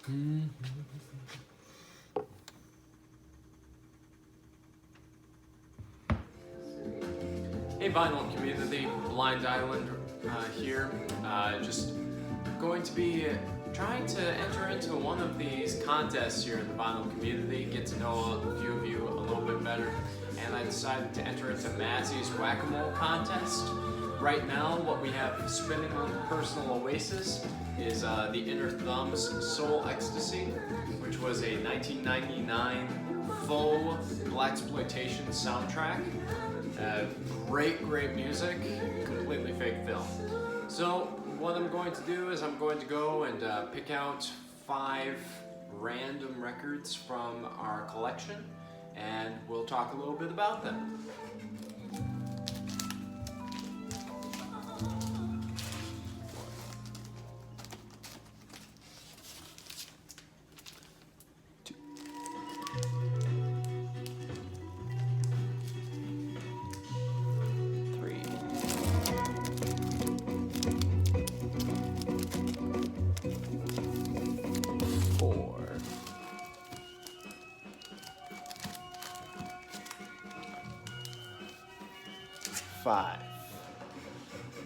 Hey vinyl community, blindislind here. Just going to be trying to enter into one of these contests here in the vinyl community, get to know a few of you a little bit better, and I decided to enter into Mazzy's whack-a-mole contest. Right now, what we have spinning on Personal Oasis is the Inner Thumbs Soul Ecstasy, which was a 1999 faux blaxploitation soundtrack. Great music, completely fake film. So what I'm going to do is I'm going to go and pick out 5 random records from our collection, and we'll talk a little bit about them.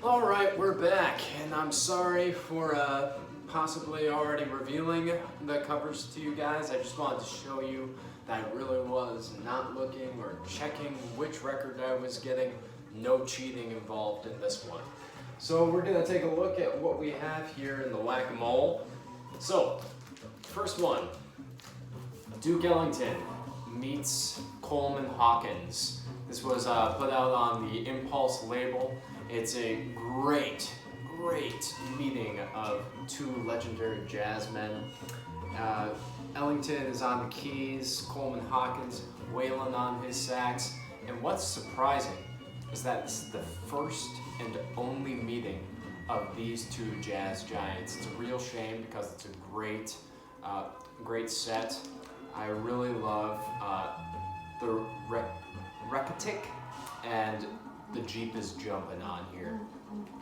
Alright, we're back, and I'm sorry for possibly already revealing the covers to you guys. I just wanted to show you that I really was not looking or checking which record I was getting. No cheating involved in this one. So we're going to take a look at what we have here in the whack-a-mole. So, first one, Duke Ellington meets Coleman Hawkins. This was put out on the Impulse label. It's a great meeting of 2 legendary jazz men. Ellington is on the keys, Coleman Hawkins wailing on his sax, and what's surprising is that this is the first and only meeting of these 2 jazz giants. It's a real shame because it's a great set. I really love the Repetic and The Jeep is Jumping on here.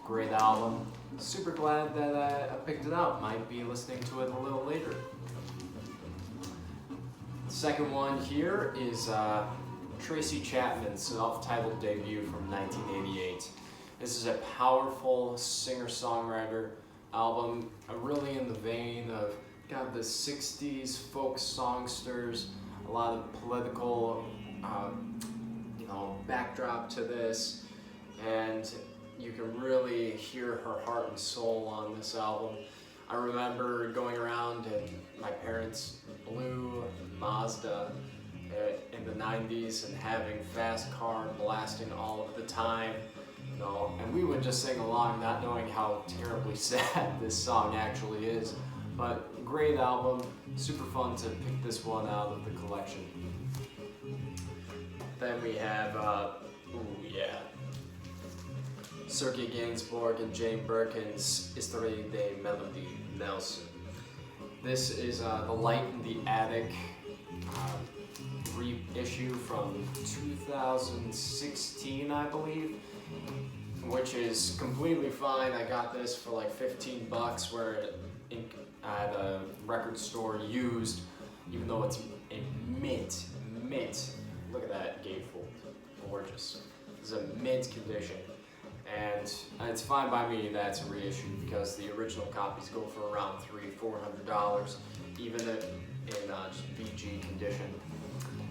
Great album. Super glad that I picked it up. Might be listening to it a little later. The second one here is Tracy Chapman's self-titled debut from 1988. This is a powerful singer-songwriter album, really in the vein of kind of the 60s folk songsters, a lot of political backdrop to this, and you can really hear her heart and soul on this album. I remember going around in my parents' blue Mazda in the 90s and having Fast Car blasting all of the time, and we would just sing along not knowing how terribly sad this song actually is. But great album, super fun to pick this one out of the collection. Then we have, Sergei Gainsbourg and Jane Birkin's Histoire de Melody Nelson. This is The Light in the Attic reissue from 2016, I believe, which is completely fine. I got this for like 15 bucks where at a record store used, even though it's a mint. Look at that gatefold, gorgeous. It's a mint condition, and it's fine by me that it's a reissue because the original copies go for around $300-400, even in just BG condition.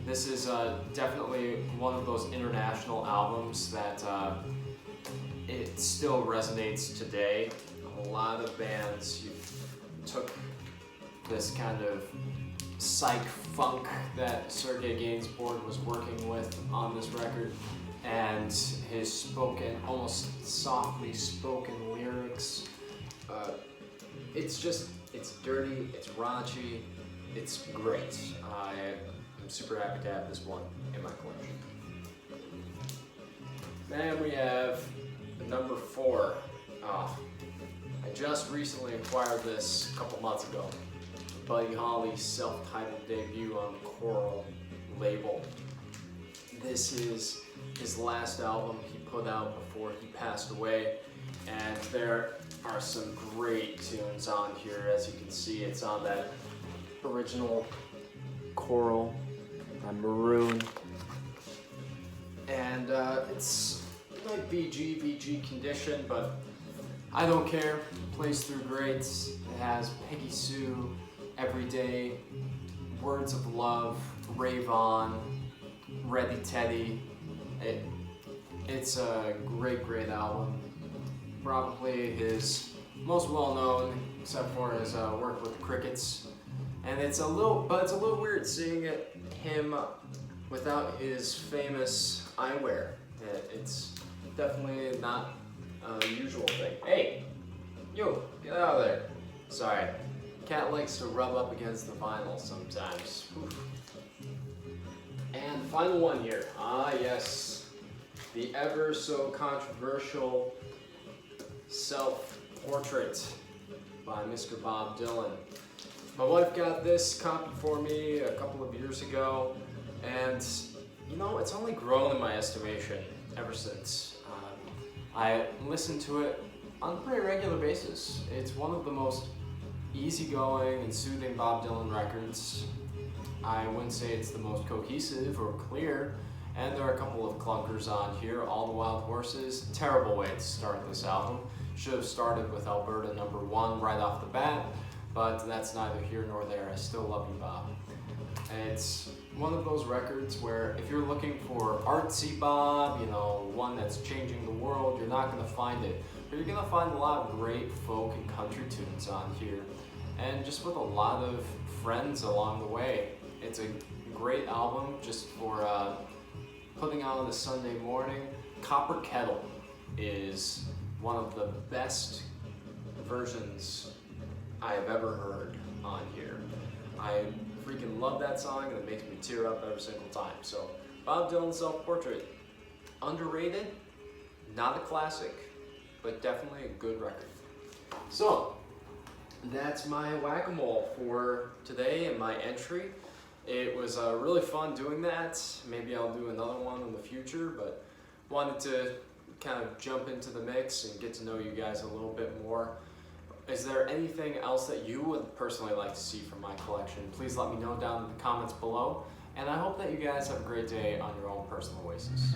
This is definitely one of those international albums that it still resonates today. A lot of bands took this kind of psych funk that Sergei Gainsbourg was working with on this record, and his spoken, almost softly spoken lyrics. It's dirty, it's raunchy, it's great. I'm super happy to have this one in my collection. Then we have number 4. I just recently acquired this a couple months ago. Buddy Holly's self-titled debut on the Coral label. This is his last album he put out before he passed away, and there are some great tunes on here. As you can see, it's on that original coral, maroon, and it's like VG condition, but I don't care. It plays through great. It has Peggy Sue, Everyday, Words of Love, Rave On, Ready Teddy. It's a great album. Probably his most well known, except for his work with the Crickets. And it's a little weird seeing him without his famous eyewear. It's definitely not a usual thing. Hey, you, get out of there. Sorry, cat likes to rub up against the vinyl sometimes. Oof. And final one here. Ah, yes, the ever so controversial self-portrait by Mr. Bob Dylan. My wife got this copied for me a couple of years ago, and you know, it's only grown in my estimation ever since. I listen to it on a pretty regular basis. It's one of the most easygoing and soothing Bob Dylan records. I wouldn't say it's the most cohesive or clear, and there are a couple of clunkers on here. All the Wild Horses, terrible way to start this album. Should have started with Alberta #1 right off the bat, but that's neither here nor there. I still love you, Bob. And it's one of those records where if you're looking for artsy Bob, you know, one that's changing the world, you're not going to find it. But you're going to find a lot of great folk and country tunes on here, and just with a lot of friends along the way. It's a great album just for putting on a Sunday morning. Copper Kettle is one of the best versions I have ever heard on here. I freaking love that song, and it makes me tear up every single time. So, Bob Dylan Self-Portrait, underrated, not a classic, but definitely a good record. So, that's my whack-a-mole for today and my entry. It was really fun doing that. Maybe I'll do another one in the future, but wanted to kind of jump into the mix and get to know you guys a little bit more. Is there anything else that you would personally like to see from my collection? Please let me know down in the comments below. And I hope that you guys have a great day on your own personal oasis.